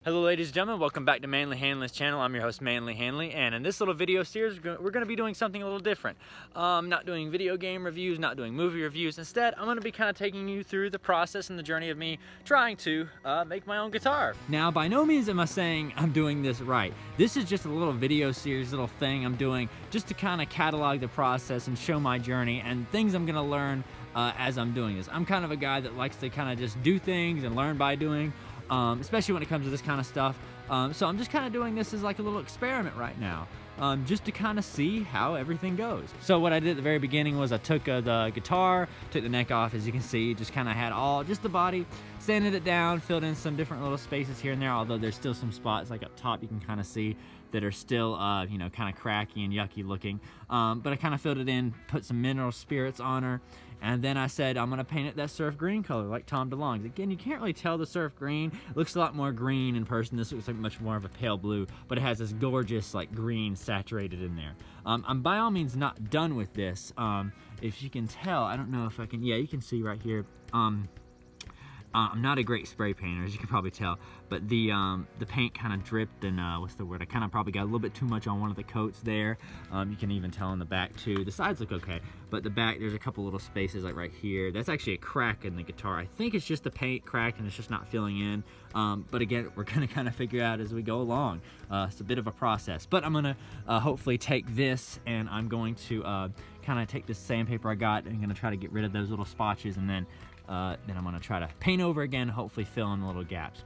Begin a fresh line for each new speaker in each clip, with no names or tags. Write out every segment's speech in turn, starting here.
Hello ladies and gentlemen, welcome back to Manly Hanley's channel. I'm your host Manly Hanley, and in this little video series we're going to be doing something a little different. Not doing video game reviews, not doing movie reviews. Instead, I'm going to be kind of taking you through the process and the journey of me trying to make my own guitar. Now, by no means am I saying I'm doing this right. This is just a little video series, little thing I'm doing just to kind of catalog the process and show my journey and things I'm going to learn as I'm doing this. I'm kind of a guy that likes to kind of just do things and learn by doing. Especially when it comes to this kind of stuff. So I'm just kind of doing this as like a little experiment right now, just to kind of see how everything goes. So what I did at the very beginning was I took the guitar, took the neck off, as you can see, just kind of had just the body, sanded it down, filled in some different little spaces here and there, although there's still some spots like up top you can kind of see that are still, you know, kind of cracky and yucky looking. But I kind of filled it in, put some mineral spirits on her, and then I said I'm gonna paint it that surf green color like Tom DeLonge. Again, you can't really tell the surf green. It looks a lot more green in person. This looks like much more of a pale blue, but it has this gorgeous like green saturated in there. I'm by all means not done with this. If you can tell, I don't know if I can, yeah, you can see right here. I'm not a great spray painter, as you can probably tell, but the paint kind of dripped and what's the word? I kind of probably got a little bit too much on one of the coats there. You can even tell on the back too. The sides look okay, but the back, there's a couple little spaces like right here. That's actually a crack in the guitar. I think it's just the paint cracked and it's just not filling in. But again, we're gonna kind of figure out as we go along. It's a bit of a process, but I'm gonna hopefully take this and I'm going to kind of take this sandpaper I got and I'm gonna try to get rid of those little spotches, and then I'm gonna try to paint over again, hopefully fill in the little gaps.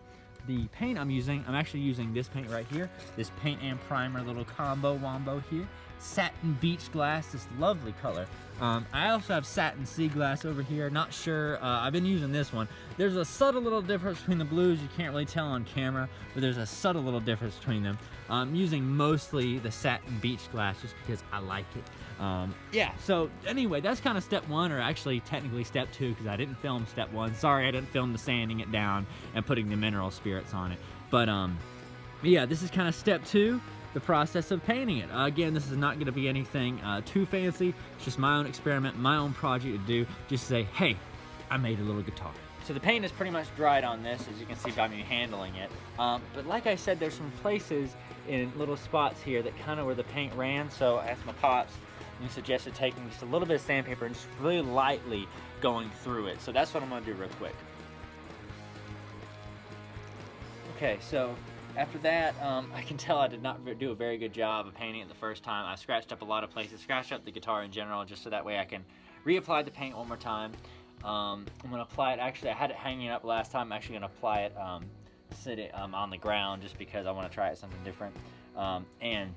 The paint I'm actually using this paint right here, this paint and primer little combo wombo here. Satin beach glass, this lovely color. I also have satin sea glass over here. Not sure, I've been using this one. There's a subtle little difference between the blues. You can't really tell on camera, but there's a subtle little difference between them. I'm using mostly the satin beach glass just because I like it. Yeah, so anyway, that's kind of step one, or actually technically step two, because I didn't film step one. Sorry, I didn't film the sanding it down and putting the mineral spirits on it. But yeah, this is kind of step two, the process of painting it. Again, this is not going to be anything too fancy. It's just my own experiment, my own project to do. Just say, hey, I made a little guitar. So the paint is pretty much dried on this, as you can see by me handling it. But like I said, there's some places in little spots here that kind of where the paint ran. So I asked my pops, and he suggested taking just a little bit of sandpaper and just really lightly going through it. So that's what I'm going to do real quick. Okay, so after that, I can tell I did not do a very good job of painting it the first time. I scratched up a lot of places, scratched up the guitar in general, just so that way I can reapply the paint one more time. I'm going to apply it, actually I had it hanging up last time. I'm actually going to apply it, sit it on the ground, just because I want to try it something different. And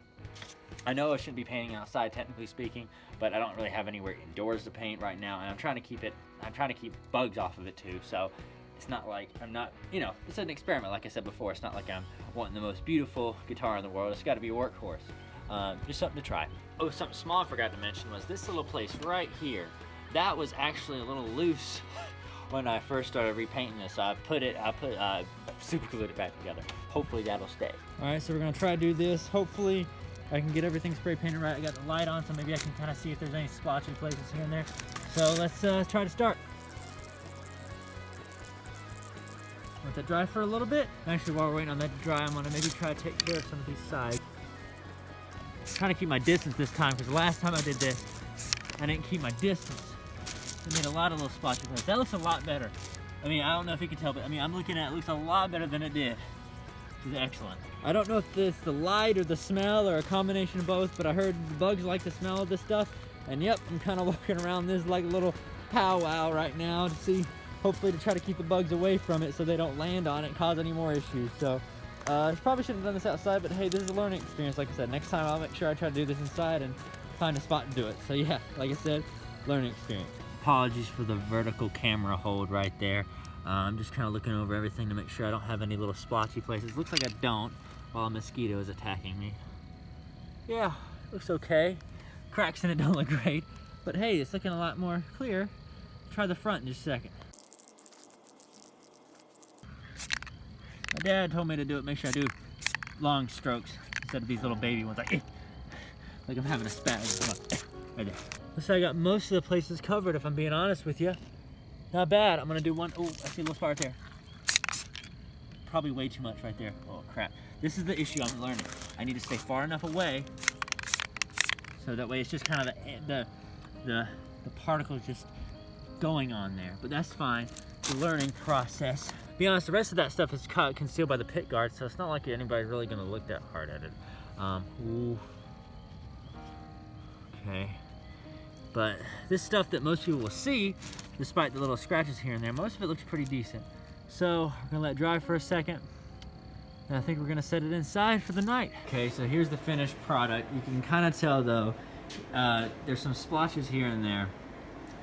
I know I shouldn't be painting outside, technically speaking, but I don't really have anywhere indoors to paint right now, and I'm trying to keep bugs off of it too, so it's not like I'm not, you know, it's an experiment. Like I said before, it's not like I'm wanting the most beautiful guitar in the world. It's got to be a workhorse. Just something to try. Oh, something small I forgot to mention was this little place right here. That was actually a little loose when I first started repainting this. So I super glued it back together. Hopefully that'll stay. All right, so we're gonna try to do this. Hopefully I can get everything spray painted right. I got the light on, so maybe I can kind of see if there's any splotchy places here and there. So let's try to start. Let that dry for a little bit. Actually, while we're waiting on that to dry, I'm gonna maybe try to take care of some of these sides. I'm trying to keep my distance this time, because the last time I did this, I didn't keep my distance. It made a lot of little splotchy places. That looks a lot better. I mean, I don't know if you can tell, but I mean, I'm looking at it, looks a lot better than it did. This is excellent. I don't know if it's the light or the smell or a combination of both, but I heard the bugs like the smell of this stuff. And yep, I'm kind of walking around this like a little powwow right now to see, hopefully to try to keep the bugs away from it so they don't land on it and cause any more issues. So I probably shouldn't have done this outside, but hey, this is a learning experience. Like I said, next time I'll make sure I try to do this inside and find a spot and do it. So yeah, like I said, learning experience. Apologies for the vertical camera hold right there. I'm just kind of looking over everything to make sure I don't have any little splotchy places. Looks like I don't, while a mosquito is attacking me. Yeah, looks okay. Cracks in it don't look great, but hey, it's looking a lot more clear. Try the front in just a second. My dad told me to do it, make sure I do long strokes instead of these little baby ones, like I'm having a spasm. Right there. Looks like I got most of the places covered, if I'm being honest with you. Not bad. I'm gonna do one. Oh, I see a little spot right there. probably way too much right there. Oh crap. This is the issue I'm learning. I need to stay far enough away so that way it's just kind of the particles just going on there. But that's fine. The learning process. To be honest, the rest of that stuff is concealed by the pit guard, so it's not like anybody's really gonna look that hard at it. Ooh. Okay. But this stuff that most people will see, despite the little scratches here and there, most of it looks pretty decent. So we're gonna let it dry for a second. And I think we're gonna set it inside for the night. Okay, so here's the finished product. You can kind of tell though, there's some splotches here and there,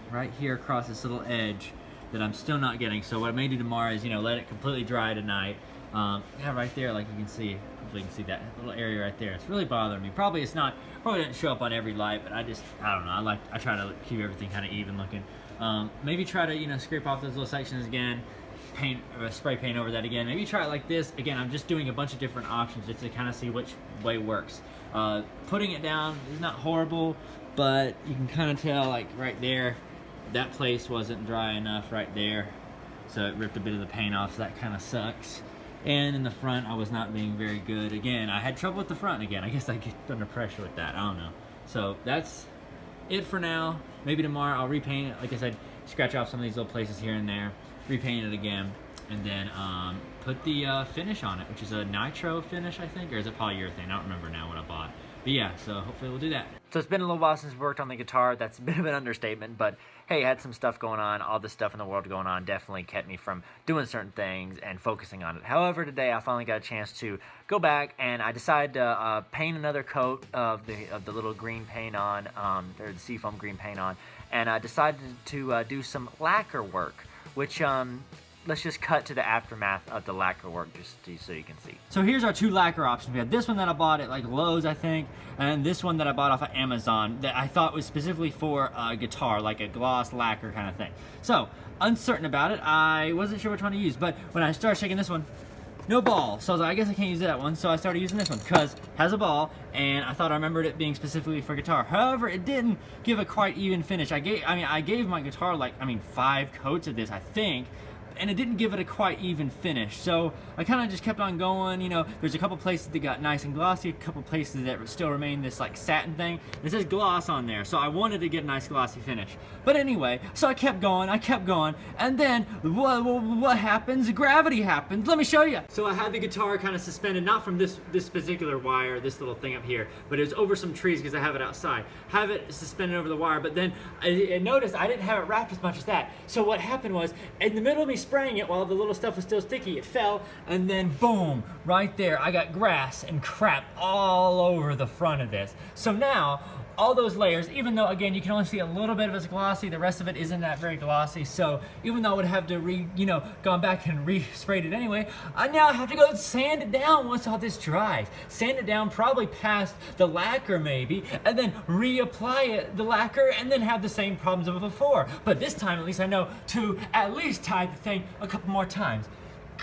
right here across this little edge that I'm still not getting. So what I may do tomorrow is, let it completely dry tonight. Yeah, right there, like you can see, hopefully you can see that little area right there. It's really bothering me. Probably didn't show up on every light, but I don't know. I try to keep everything kind of even looking. Maybe try to, scrape off those little sections again, paint, spray paint over that again. Maybe try it like this. Again, I'm just doing a bunch of different options just to kind of see which way works. Putting it down is not horrible, but you can kind of tell, like right there, that place wasn't dry enough right there. So it ripped a bit of the paint off, so that kind of sucks. And in the front, I was not being very good. Again, I had trouble with the front again. I guess I get under pressure with that. I don't know. So that's it for now. Maybe tomorrow I'll repaint it. Like I said, scratch off some of these little places here and there, repaint it again, and then put the finish on it, which is a nitro finish, I think, or is it polyurethane? I don't remember now what I bought. But yeah, so hopefully we'll do that. So it's been a little while since we worked on the guitar. That's a bit of an understatement, but hey, I had some stuff going on. All this stuff in the world going on definitely kept me from doing certain things and focusing on it. However, today I finally got a chance to go back and I decided to paint another coat of the little green paint on, or the Seafoam green paint on, and I decided to do some lacquer work, which let's just cut to the aftermath of the lacquer work just so you can see. So here's our two lacquer options. We have this one that I bought at like Lowe's, I think, and this one that I bought off of Amazon that I thought was specifically for a guitar, like a gloss lacquer kind of thing. So, uncertain about it, I wasn't sure which one to use, but when I started shaking this one, no ball. So I was like, I guess I can't use that one, so I started using this one because it has a ball, and I thought I remembered it being specifically for guitar. However, it didn't give a quite even finish. I gave my guitar like, 5 coats of this, I think, and it didn't give it a quite even finish. So I kind of just kept on going. There's a couple places that got nice and glossy, a couple places that still remain this like satin thing. It says gloss on there, so I wanted to get a nice glossy finish. But anyway, so I kept going, and then what happens? Gravity happens. Let me show you. So I had the guitar kind of suspended, not from this particular wire, this little thing up here, but it was over some trees because I have it outside. Have it suspended over the wire, but then I noticed I didn't have it wrapped as much as that. So what happened was, in the middle of me spraying it while the little stuff was still sticky, it fell, and then boom, right there, I got grass and crap all over the front of this. So now, all those layers, even though again you can only see a little bit of it's glossy, the rest of it isn't that very glossy. So even though I would have to gone back and re-sprayed it anyway, I now have to go sand it down once all this dries. Sand it down probably past the lacquer maybe, and then reapply the lacquer, and then have the same problems of before. But this time at least I know to at least tie the thing a couple more times.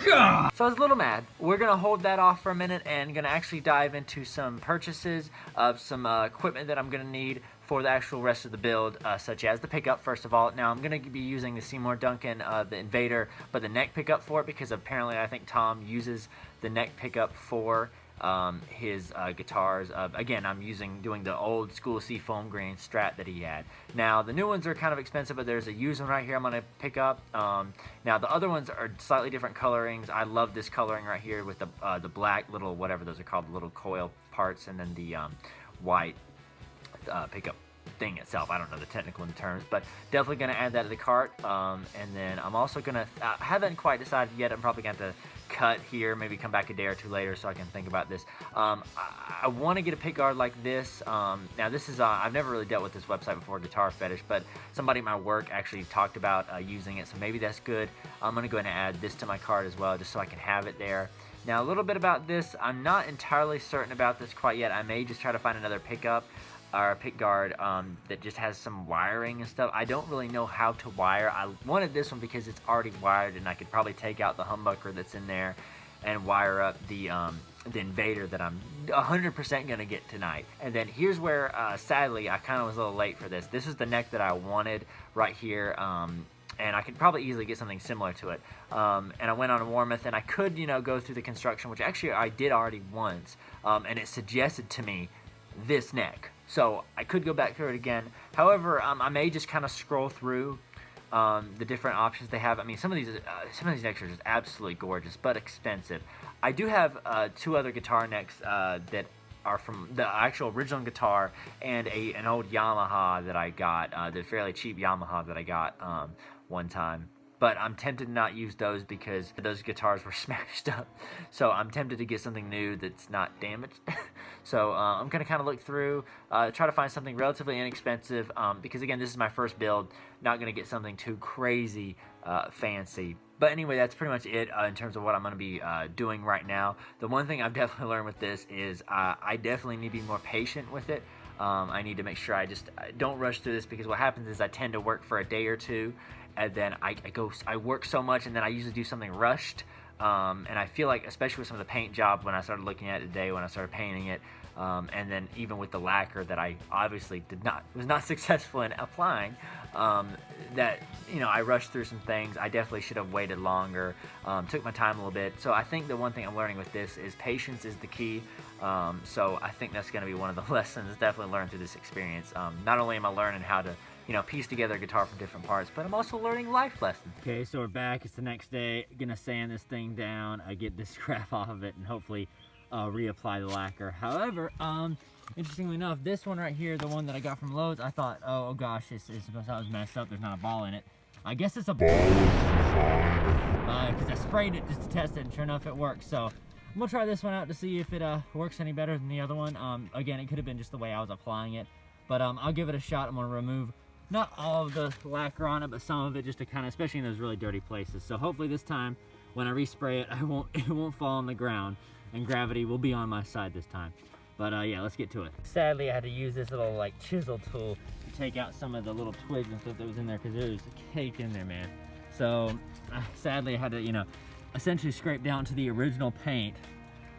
God. So I was a little mad. We're gonna hold that off for a minute and gonna actually dive into some purchases of some equipment that I'm gonna need for the actual rest of the build, such as the pickup, first of all. Now I'm gonna be using the Seymour Duncan, the Invader, but the neck pickup for it, because apparently I think Tom uses the neck pickup for his guitars. Again, I'm doing the old school Seafoam green Strat that he had. Now the new ones are kind of expensive, but there's a used one right here I'm going to pick up. Now the other ones are slightly different colorings. I love this coloring right here with the black little, whatever those are called, the little coil parts, and then the white pickup thing itself. I don't know the technical terms, but definitely going to add that to the cart. And then I'm also going to, I haven't quite decided yet, I'm probably going to have to cut here, maybe come back a day or two later so I can think about this. I want to get a pick guard like this. Now this is, I've never really dealt with this website before, Guitar Fetish, but somebody at my work actually talked about using it, so maybe that's good. I'm going to go ahead and add this to my cart as well, just so I can have it there. Now a little bit about this, I'm not entirely certain about this quite yet. I may just try to find another pickup or a pick guard that just has some wiring and stuff. I don't really know how to wire. I wanted this one because it's already wired, and I could probably take out the humbucker that's in there and wire up the Invader that I'm 100% gonna get tonight. And then here's where sadly I kind of was a little late for this. This is the neck that I wanted right here, and I could probably easily get something similar to it. And I went on a Warmoth, and I could, go through the construction, which actually I did already once, and it suggested to me this neck. So I could go back through it again. However, I may just kind of scroll through the different options they have. I mean, some of these necks are just absolutely gorgeous, but expensive. I do have 2 other guitar necks that are from the actual original guitar, and an old Yamaha that I got, the fairly cheap Yamaha that I got one time. But I'm tempted to not use those because those guitars were smashed up. So I'm tempted to get something new that's not damaged. So I'm going to kind of look through, try to find something relatively inexpensive, because again, this is my first build. Not going to get something too crazy fancy. But anyway, that's pretty much it in terms of what I'm going to be doing right now. The one thing I've definitely learned with this is I definitely need to be more patient with it. I need to make sure I don't rush through this, because what happens is I tend to work for a day or two, and then I work so much, and then I usually do something rushed. And I feel like, especially with some of the paint jobs, when I started looking at it today, when I started painting it, and then even with the lacquer that I obviously was not successful in applying, that I rushed through some things. I definitely should have waited longer, took my time a little bit. So I think the one thing I'm learning with this is patience is the key. So I think that's going to be one of the lessons definitely learned through this experience. Not only am I learning how to piece together a guitar from different parts, but I'm also learning life lessons. Okay, so we're back. It's the next day. Gonna sand this thing down. I get this crap off of it and hopefully reapply the lacquer. However, interestingly enough, this one right here, the one that I got from Lowe's, I thought, oh gosh, this was messed up. There's not a ball in it. I guess it's a ball. Because I sprayed it just to test it, and sure enough, it works. So I'm gonna try this one out to see if it works any better than the other one. Again, it could have been just the way I was applying it, but I'll give it a shot. I'm gonna remove not all of the lacquer on it, but some of it, just to kind of, especially in those really dirty places. So hopefully this time, when I respray it, it won't fall on the ground, and gravity will be on my side this time. But yeah, let's get to it. Sadly, I had to use this little like chisel tool to take out some of the little twigs and stuff that was in there, because it was caked in there, man. So sadly, I had to, essentially scrape down to the original paint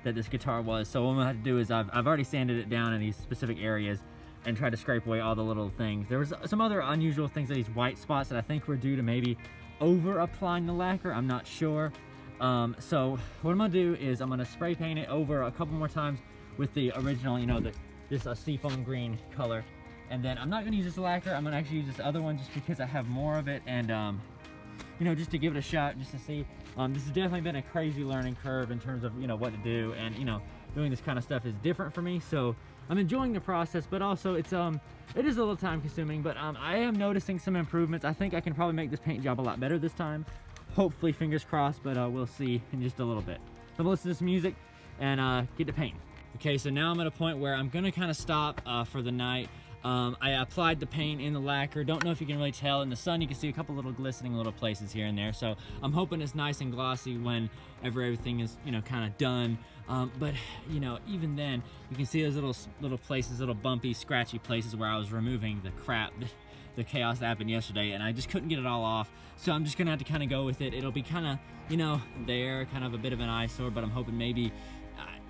that this guitar was. So what I'm gonna have to do is I've already sanded it down in these specific areas and try to scrape away all the little things. There was some other unusual things, these white spots that I think were due to maybe over applying the lacquer. I'm not sure. So what I'm gonna do is I'm gonna spray paint it over a couple more times with the original, this Seafoam green color. And then I'm not gonna use this lacquer. I'm gonna actually use this other one just because I have more of it, and just to give it a shot, just to see. This has definitely been a crazy learning curve in terms of what to do, and doing this kind of stuff is different for me. So I'm enjoying the process, but also it is a little time consuming, but I am noticing some improvements. I think I can probably make this paint job a lot better this time. Hopefully, fingers crossed, but we'll see in just a little bit. So I'm gonna listen to some music and get to painting. Okay, so now I'm at a point where I'm gonna kind of stop for the night. I applied the paint in the lacquer. Don't know if you can really tell. In the sun, you can see a couple little glistening little places here and there. So I'm hoping it's nice and glossy whenever everything is, kind of done. But, even then, you can see those little places, little bumpy, scratchy places where I was removing the crap, the chaos that happened yesterday, and I just couldn't get it all off. So I'm just gonna have to kind of go with it. It'll be kind of, there, kind of a bit of an eyesore, but I'm hoping maybe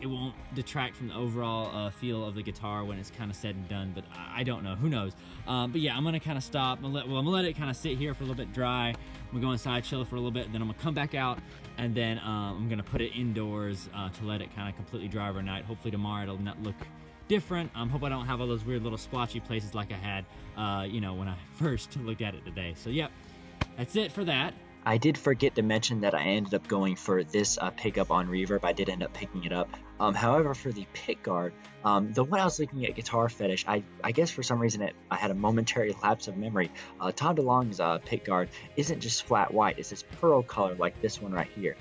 it won't detract from the overall feel of the guitar when it's kind of said and done, but I don't know, who knows. But yeah, I'm gonna kind of stop. I'm gonna let it kind of sit here for a little bit dry. I'm gonna go inside, chill for a little bit, and then I'm gonna come back out, and then I'm gonna put it indoors to let it kind of completely dry overnight. Hopefully tomorrow it'll not look different. Hope I don't have all those weird little splotchy places like I had, when I first looked at it today. So yep, that's it for that.
I did forget to mention that I ended up going for this pickup on Reverb. I did end up picking it up. However, for the pick guard, the one I was looking at Guitar Fetish, I guess for some reason I had a momentary lapse of memory. Tom DeLonge's pick guard isn't just flat white, it's this pearl color like this one right here.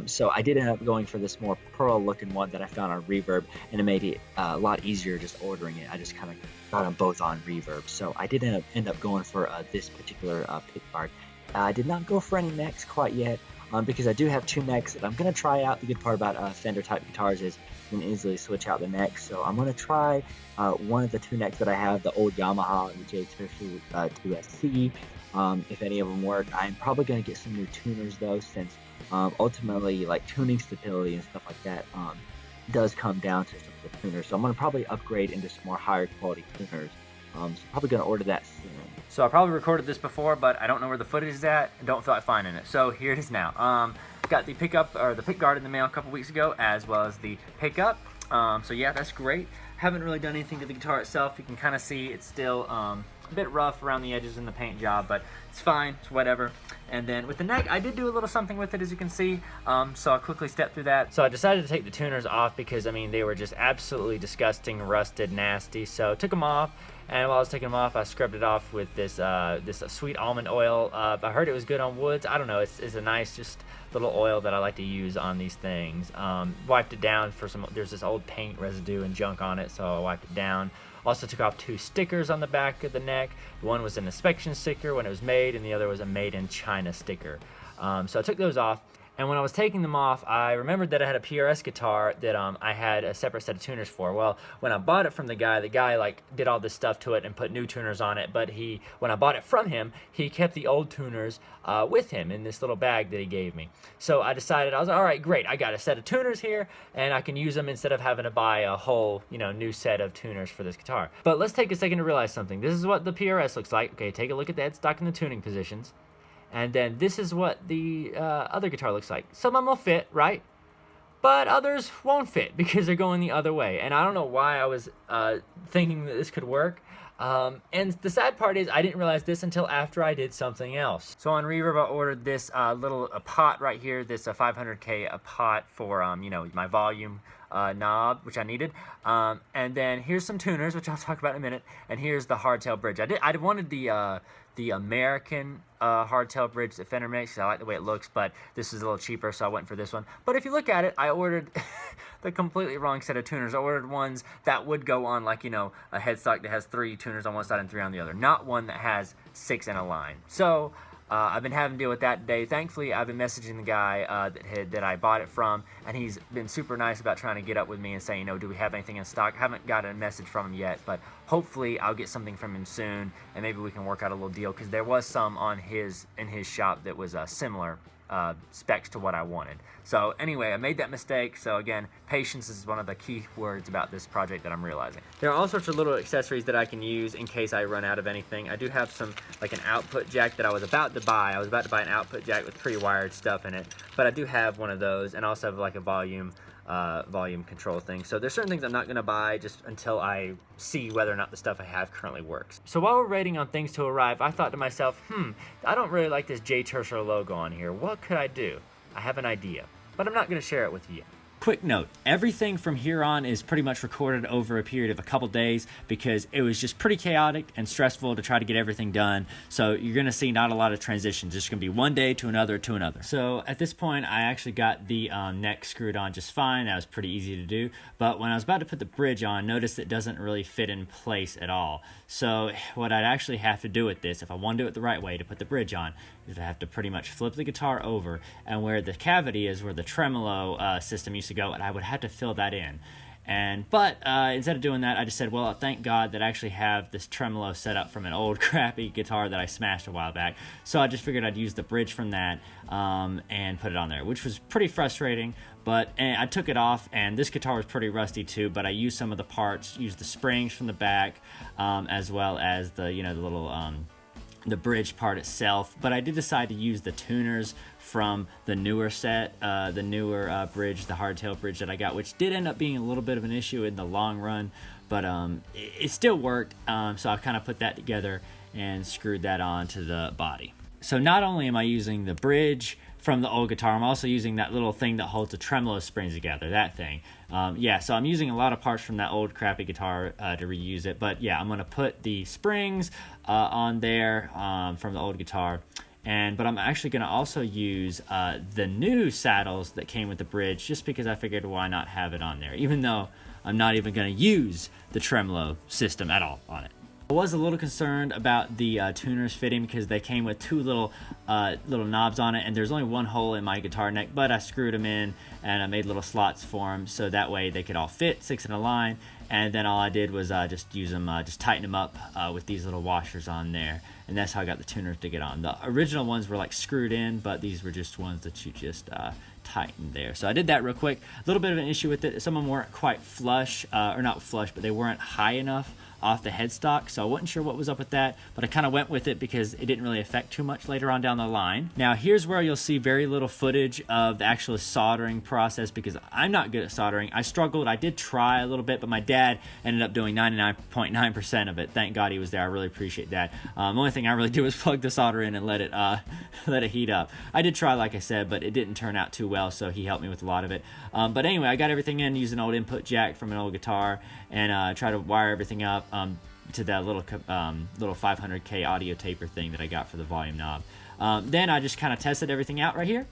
So I did end up going for this more pearl looking one that I found on Reverb, and it made it a lot easier just ordering it. I just kind of got them both on Reverb. So I did end up going for this particular pick guard. I did not go for any necks quite yet, because I do have 2 necks that I'm going to try out. The good part about Fender type guitars is you can easily switch out the necks. So I'm going to try one of the 2 necks that I have, the old Yamaha and the J2 2SC. If any of them work, I'm probably going to get some new tuners though, since ultimately like tuning stability and stuff like that does come down to some of the tuners. So I'm going to probably upgrade into some more higher quality tuners. So probably going to order that soon.
So I probably recorded this before, but I don't know where the footage is at and don't feel like finding it. So here it is now. Got the pickup, or the pick guard in the mail a couple weeks ago, as well as the pickup. So yeah, that's great. Haven't really done anything to the guitar itself. You can kind of see it's still a bit rough around the edges in the paint job, but it's fine, it's whatever. And then with the neck, I did do a little something with it, as you can see. So I'll quickly step through that. So I decided to take the tuners off because, I mean, they were just absolutely disgusting, rusted, nasty. So I took them off. And while I was taking them off, I scrubbed it off with this sweet almond oil. I heard it was good on woods. I don't know. It's a nice, just little oil that I like to use on these things. Wiped it down for some. There's this old paint residue and junk on it, so I wiped it down. Also took off 2 stickers on the back of the neck. One was an inspection sticker when it was made, and the other was a made in China sticker. So I took those off. And when I was taking them off, I remembered that I had a PRS guitar that I had a separate set of tuners for. Well, when I bought it from the guy like did all this stuff to it and put new tuners on it. But when I bought it from him, he kept the old tuners with him in this little bag that he gave me. So I decided, I was like, all right, great. I got a set of tuners here, and I can use them instead of having to buy a whole, new set of tuners for this guitar. But let's take a second to realize something. This is what the PRS looks like. Okay, take a look at the headstock and the tuning positions. And then this is what the other guitar looks like. Some of them will fit, right? But others won't fit because they're going the other way. And I don't know why I was thinking that this could work. And the sad part is I didn't realize this until after I did something else. So on Reverb, I ordered this little pot right here, this 500K pot for, my volume knob, which I needed. And then here's some tuners, which I'll talk about in a minute. And here's the hardtail bridge. I wanted the American hardtail bridge that Fender makes, 'cause I like the way it looks, but this is a little cheaper, so I went for this one. But if you look at it, I ordered the completely wrong set of tuners. I ordered ones that would go on, like, a headstock that has 3 tuners on one side and 3 on the other, not one that has 6 in a line. So I've been having to deal with that today. Thankfully, I've been messaging the guy that I bought it from, and he's been super nice about trying to get up with me and saying, do we have anything in stock? I haven't got a message from him yet, but hopefully I'll get something from him soon, and maybe we can work out a little deal, because there was some in his shop that was similar specs to what I wanted. So anyway, I made that mistake. So again, patience is one of the key words about this project that I'm realizing. There are all sorts of little accessories that I can use in case I run out of anything. I do have some, like an output jack that I was about to buy. I was about to buy an output jack with pre-wired stuff in it, but I do have one of those, and also have like a volume control thing. So there's certain things I'm not going to buy just until I see whether or not the stuff I have currently works. So while we're waiting on things to arrive, I thought to myself, I don't really like this J Tercer logo on here. What could I do? I have an idea, but I'm not going to share it with you. Quick note, everything from here on is pretty much recorded over a period of a couple days because it was just pretty chaotic and stressful to try to get everything done. So you're going to see not a lot of transitions. It's going to be one day to another to another. So at this point, I actually got the neck screwed on just fine. That was pretty easy to do. But when I was about to put the bridge on, notice it doesn't really fit in place at all. So what I'd actually have to do with this, if I want to do it the right way to put the bridge on, is I have to pretty much flip the guitar over, and where the cavity is, where the tremolo system used to go, and I would have to fill that in. But instead of doing that, I just said, well, thank God that I actually have this tremolo set up from an old crappy guitar that I smashed a while back. So I just figured I'd use the bridge from that and put it on there, which was pretty frustrating. But I took it off, and this guitar was pretty rusty too, but I used some of the parts, used the springs from the back, as well as the, the little the bridge part itself. But I did decide to use the tuners from the newer set, the newer bridge, the hardtail bridge that I got, which did end up being a little bit of an issue in the long run, but it still worked. So I kind of put that together and screwed that onto the body. So not only am I using the bridge from the old guitar, I'm also using that little thing that holds the tremolo springs together, that thing. So I'm using a lot of parts from that old crappy guitar to reuse it. But yeah, I'm going to put the springs on there from the old guitar. But I'm actually going to also use the new saddles that came with the bridge, just because I figured why not have it on there, even though I'm not even going to use the tremolo system at all on it. I was a little concerned about the tuners fitting because they came with 2 little knobs on it, and there's only 1 hole in my guitar neck, but I screwed them in and I made little slots for them so that way they could all fit 6 in a line. And then all I did was just use them, just tighten them up with these little washers on there, and that's how I got the tuners to get on. The original ones were like screwed in, but these were just ones that you just tighten there. So I did that real quick. A little bit of an issue with it. Some of them weren't quite flush, or not flush, but they weren't high enough off the headstock, so I wasn't sure what was up with that, but I kind of went with it because it didn't really affect too much later on down the line. Now here's where you'll see very little footage of the actual soldering process because I'm not good at soldering. I struggled. I did try a little bit, but my dad ended up doing 99.9% of it. Thank God he was there. I really appreciate that. The only thing I really do is plug the solder in and let it heat up. I did try, like I said, but it didn't turn out too well, so he helped me with a lot of it. But anyway, I got everything in using an old input jack from an old guitar and try to wire everything up to that little 500K audio taper thing that I got for the volume knob. Then I just kind of tested everything out right here.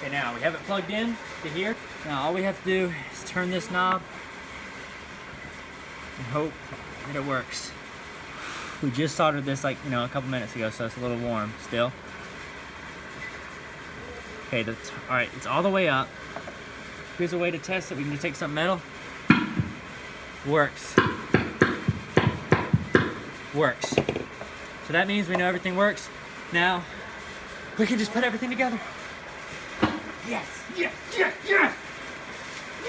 Okay, now we have it plugged in to here. Now all we have to do is turn this knob and hope that it works. We just soldered this like, a couple minutes ago, so it's a little warm still. Okay, that's all right. It's all the way up. Here's a way to test it. We can just take some metal. Works. Works. So that means we know everything works. Now we can just put everything together. Yes. Yes. Yes. Yes.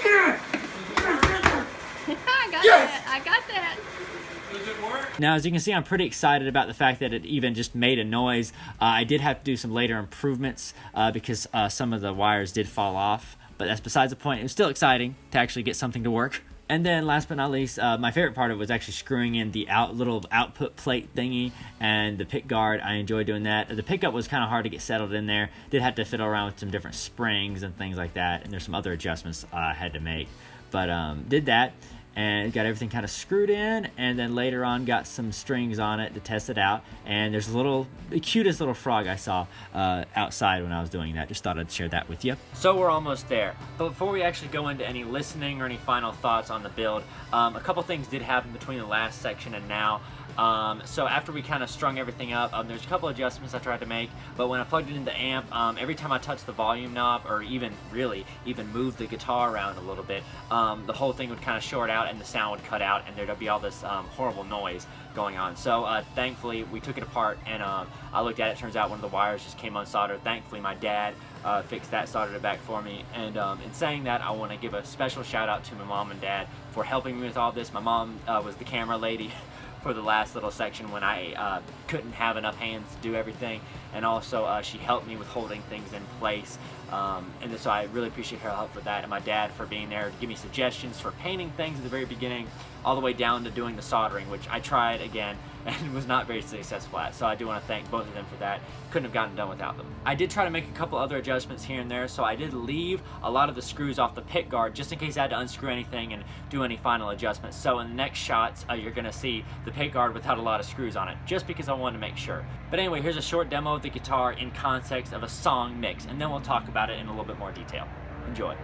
Yes.
I got that. I got that.
Does it work? Now, as you can see, I'm pretty excited about the fact that it even just made a noise. I did have to do some later improvements because some of the wires did fall off, but that's besides the point. It was still exciting to actually get something to work. And then last but not least, my favorite part of it was actually screwing in the little output plate thingy and the pick guard. I enjoyed doing that. The pickup was kind of hard to get settled in there. Did have to fiddle around with some different springs and things like that, and there's some other adjustments I had to make. But did that and got everything kind of screwed in, and then later on got some strings on it to test it out. And there's the cutest little frog I saw outside when I was doing that. Just thought I'd share that with you. So we're almost there, but before we actually go into any listening or any final thoughts on the build, a couple things did happen between the last section and now. So after we kind of strung everything up, there's a couple adjustments I tried to make, but when I plugged it into the amp, every time I touched the volume knob or even moved the guitar around a little bit, the whole thing would kind of short out and the sound would cut out and there'd be all this horrible noise going on. So thankfully we took it apart and I looked at it. Turns out one of the wires just came unsoldered. Thankfully my dad fixed that, soldered it back for me. And in saying that, I want to give a special shout out to my mom and dad for helping me with all this. My mom was the camera lady for the last little section when I couldn't have enough hands to do everything, and also she helped me with holding things in place, and so I really appreciate her help for that, and my dad for being there to give me suggestions for painting things at the very beginning all the way down to doing the soldering, which I tried again and was not very successful at. So I do want to thank both of them for that. Couldn't have gotten done without them. I did try to make a couple other adjustments here and there, so I did leave a lot of the screws off the pick guard just in case I had to unscrew anything and do any final adjustments. So in the next shots, you're going to see the pick guard without a lot of screws on it, just because I wanted to make sure. But anyway, here's a short demo of the guitar in context of a song mix, and then we'll talk about it in a little bit more detail. Enjoy.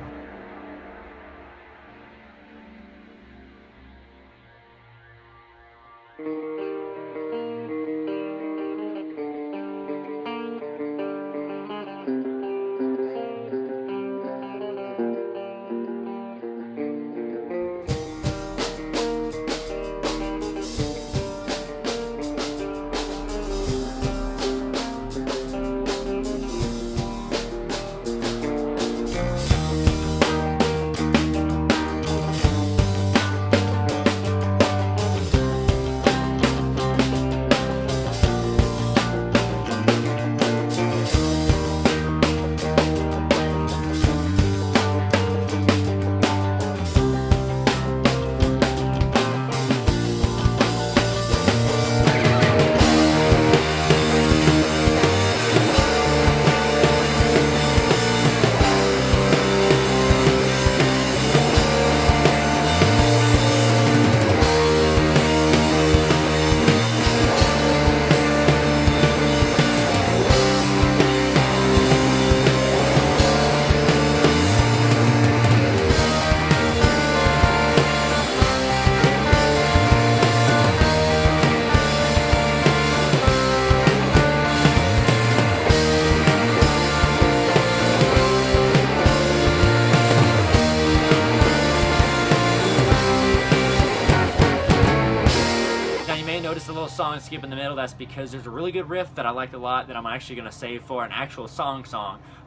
Notice a little song skip in the middle. That's because there's a really good riff that I liked a lot that I'm actually going to save for an actual song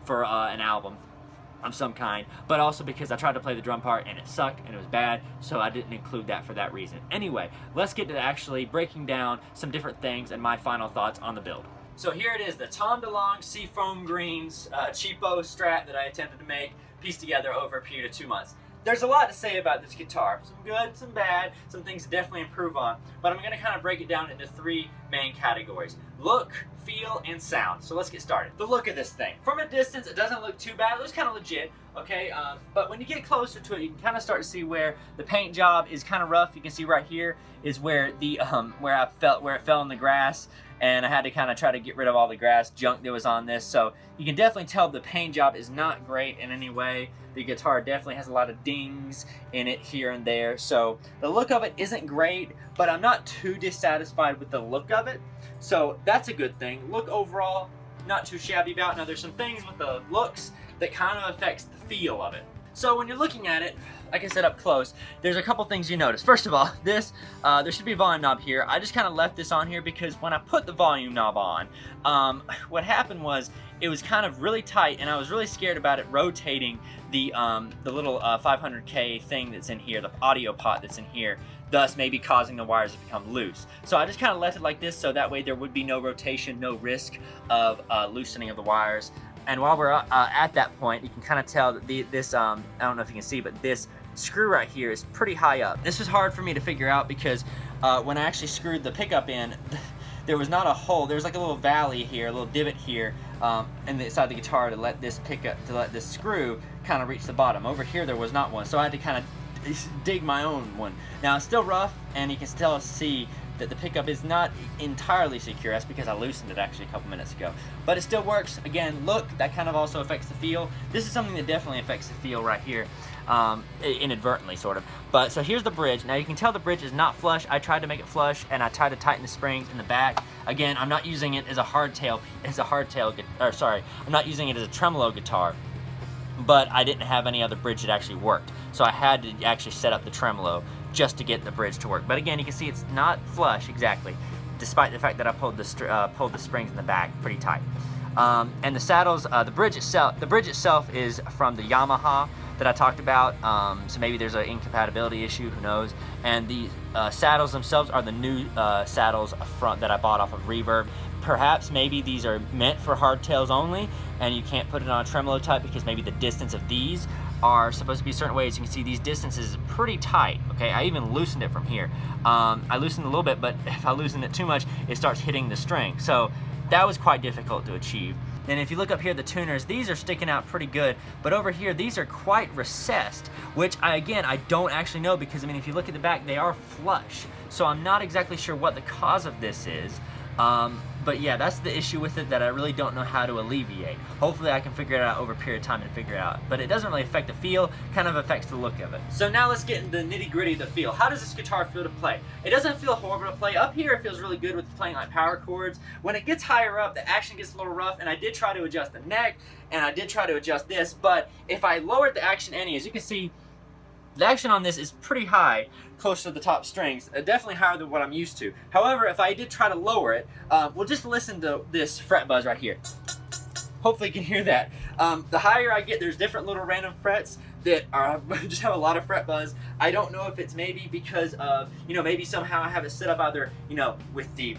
for an album. of some kind, but also because I tried to play the drum part and it sucked and it was bad, so I didn't include that for that reason. Anyway, let's get to actually breaking down some different things and my final thoughts on the build. So here it is, the Tom DeLonge Seafoam Greens cheapo Strat that I attempted to make, pieced together over a period of 2 months. There's a lot to say about this guitar. Some good, some bad, some things to definitely improve on, but I'm going to kind of break it down into 3 main categories: look, feel, and sound. So let's get started. The look of this thing. From a distance, it doesn't look too bad. It looks kind of legit, okay? But when you get closer to it, you can kind of start to see where the paint job is kind of rough. You can see right here is where the where it fell in the grass, and I had to kind of try to get rid of all the grass junk that was on this. So you can definitely tell the paint job is not great in any way. The guitar definitely has a lot of dings in it here and there. So the look of it isn't great, but I'm not too dissatisfied with the look of it. So that's a good thing. Look overall, not too shabby about. Now there's some things with the looks that kind of affects the feel of it. So when you're looking at it, like I said up close, there's a couple things you notice. First of all, this, there should be a volume knob here. I just kind of left this on here because when I put the volume knob on, what happened was it was kind of really tight, and I was really scared about it rotating the little 500K thing that's in here, the audio pot that's in here, thus maybe causing the wires to become loose. So I just kind of left it like this so that way there would be no rotation, no risk of loosening of the wires. And while we're at that point, you can kind of tell that this, I don't know if you can see, but this screw right here is pretty high up. This was hard for me to figure out because when I actually screwed the pickup in, there was not a hole. There's like a little valley here, a little divot here in the side of the guitar to let this screw kind of reach the bottom. Over here there was not one, so I had to kind of dig my own one. Now it's still rough, and you can still see that the pickup is not entirely secure. That's because I loosened it actually a couple minutes ago. But it still works. Again, look, that kind of also affects the feel. This is something that definitely affects the feel right here, inadvertently sort of. But so here's the bridge. Now you can tell the bridge is not flush. I tried to make it flush, and I tried to tighten the springs in the back. Again, I'm not using it as a hardtail, I'm not using it as a tremolo guitar, but I didn't have any other bridge that actually worked. So I had to actually set up the tremolo just to get the bridge to work. But again, you can see it's not flush exactly, despite the fact that I pulled the springs in the back pretty tight. And the saddles, the bridge itself is from the Yamaha that I talked about. So maybe there's an incompatibility issue, who knows? And the saddles themselves are the new saddles front that I bought off of Reverb. Perhaps maybe these are meant for hardtails only, and you can't put it on a tremolo type because maybe the distance of these are supposed to be certain ways. You can see these distances are pretty tight, okay? I even loosened it from here. I loosened a little bit, but if I loosen it too much, it starts hitting the string. So that was quite difficult to achieve. And if you look up here, the tuners, these are sticking out pretty good, but over here, these are quite recessed, which I don't actually know because, I mean, if you look at the back, they are flush. So I'm not exactly sure what the cause of this is. But yeah, that's the issue with it that I really don't know how to alleviate. Hopefully I can figure it out over a period of time and figure it out. But it doesn't really affect the feel, kind of affects the look of it. So now let's get into the nitty gritty of the feel. How does this guitar feel to play? It doesn't feel horrible to play. Up here it feels really good with playing like power chords. When it gets higher up, the action gets a little rough, and I did try to adjust the neck, and I did try to adjust this, but if I lowered the action any, as you can see, the action on this is pretty high, close to the top strings, definitely higher than what I'm used to. However, if I did try to lower it, we'll just listen to this fret buzz right here. Hopefully you can hear that. The higher I get, there's different little random frets that are just have a lot of fret buzz. I don't know if it's maybe because of, maybe somehow I have it set up either, with the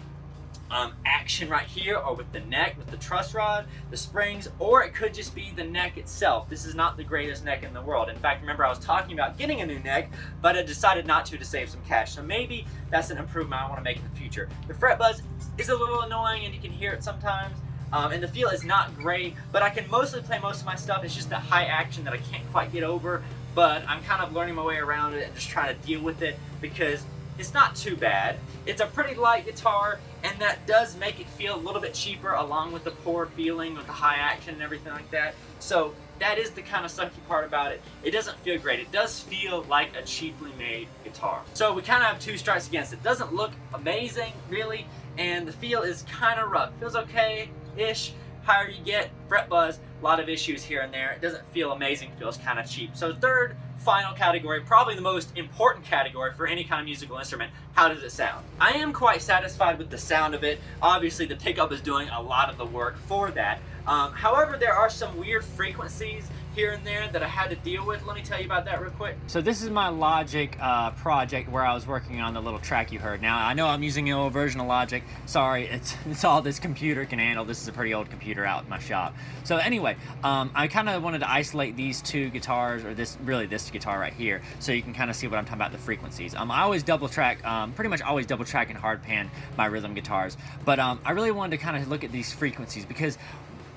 action right here, or with the neck, with the truss rod, the springs, or it could just be the neck itself. This is not the greatest neck in the world. In fact, remember I was talking about getting a new neck, but I decided not to save some cash. So maybe that's an improvement I want to make in the future. The fret buzz is a little annoying, and you can hear it sometimes. And the feel is not great, but I can mostly play most of my stuff. It's just that high action that I can't quite get over, but I'm kind of learning my way around it and just trying to deal with it because it's not too bad. It's a pretty light guitar, and that does make it feel a little bit cheaper along with the poor feeling with the high action and everything like that. So that is the kind of sucky part about it. It doesn't feel great. It does feel like a cheaply made guitar. So we kind of have two strikes against it. It doesn't look amazing, really, and the feel is kind of rough. Feels okay-ish. Higher you get, fret buzz, a lot of issues here and there. It doesn't feel amazing, feels kind of cheap. So third, final category, probably the most important category for any kind of musical instrument, how does it sound? I am quite satisfied with the sound of it. Obviously the pickup is doing a lot of the work for that. However, there are some weird frequencies here and there that I had to deal with. Let me tell you about that real quick. So this is my Logic project where I was working on the little track you heard. Now I know I'm using an old version of Logic. Sorry, it's all this computer can handle. This is a pretty old computer out in my shop. So anyway, I kind of wanted to isolate these two guitars, or this guitar right here, so you can kind of see what I'm talking about, the frequencies. I always double track, pretty much always double track and hard pan my rhythm guitars, but I really wanted to kind of look at these frequencies, because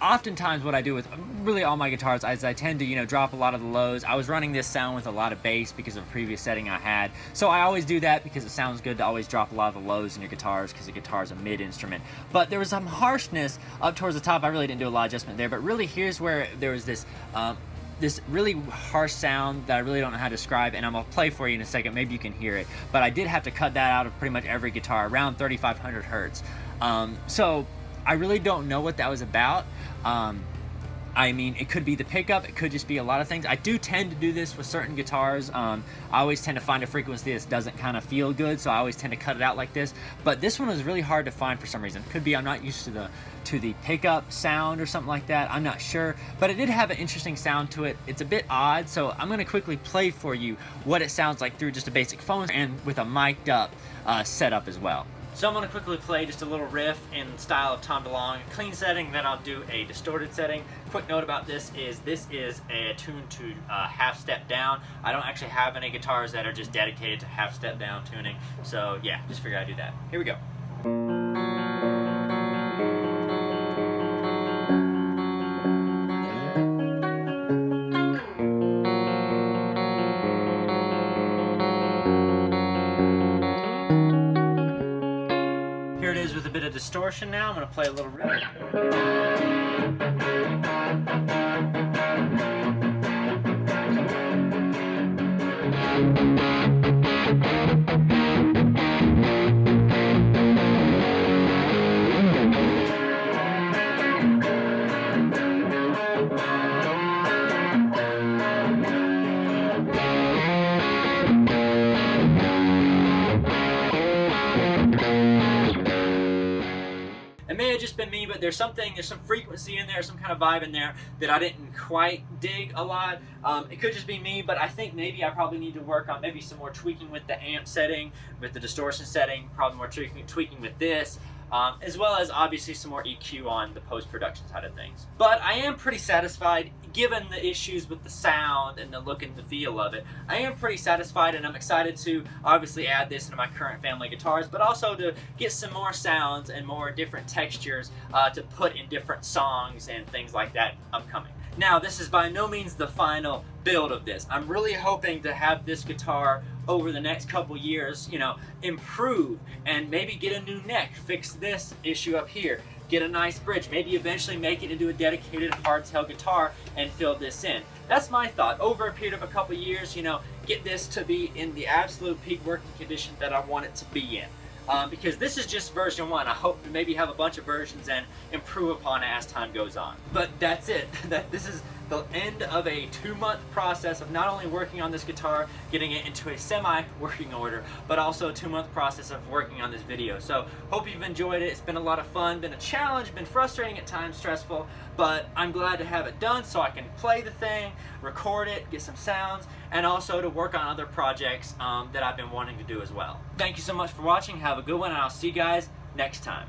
oftentimes what I do with really all my guitars is I tend to, drop a lot of the lows. I was running this sound with a lot of bass because of a previous setting I had. So I always do that because it sounds good to always drop a lot of the lows in your guitars, because the guitar is a mid instrument. But there was some harshness up towards the top. I really didn't do a lot of adjustment there, but really here's where there was this really harsh sound that I really don't know how to describe, and I'm gonna play for you in a second. Maybe you can hear it, but I did have to cut that out of pretty much every guitar, around 3,500 hertz. So I really don't know what that was about. I mean, it could be the pickup, it could just be a lot of things. I do tend to do this with certain guitars. I always tend to find a frequency that doesn't kind of feel good, so I always tend to cut it out like this. But this one was really hard to find for some reason. Could be I'm not used to the pickup sound or something like that. I'm not sure, but it did have an interesting sound to it. It's a bit odd, so I'm gonna quickly play for you what it sounds like through just a basic phone and with a mic'd up setup as well. So I'm going to quickly play just a little riff in the style of Tom DeLonge, a clean setting, then I'll do a distorted setting. Quick note about this is a tune to half step down. I don't actually have any guitars that are just dedicated to half step down tuning, so yeah, just figured I'd do that. Here we go. Here it is with a bit of distortion now. I'm going to play a little riff. It may have just been me, but there's some frequency in there, some kind of vibe in there that I didn't quite dig a lot. It could just be me, but I think maybe I probably need to work on maybe some more tweaking with the amp setting, with the distortion setting, probably more tweaking with this. As well as obviously some more EQ on the post-production side of things. But I am pretty satisfied, given the issues with the sound and the look and the feel of it. I am pretty satisfied, and I'm excited to obviously add this into my current family guitars, but also to get some more sounds and more different textures to put in different songs and things like that upcoming. Now, this is by no means the final build of this. I'm really hoping to have this guitar over the next couple years, improve and maybe get a new neck, fix this issue up here, get a nice bridge, maybe eventually make it into a dedicated hardtail guitar and fill this in. That's my thought. Over a period of a couple years, get this to be in the absolute peak working condition that I want it to be in. Because this is just version 1. I hope to maybe have a bunch of versions and improve upon it as time goes on. But that's it. This is the end of a 2-month process of not only working on this guitar, getting it into a semi-working order, but also a 2-month process of working on this video. So hope you've enjoyed it. It's been a lot of fun, been a challenge, been frustrating at times, stressful, but I'm glad to have it done so I can play the thing, record it, get some sounds, and also to work on other projects that I've been wanting to do as well. Thank you so much for watching. Have a good one, and I'll see you guys next time.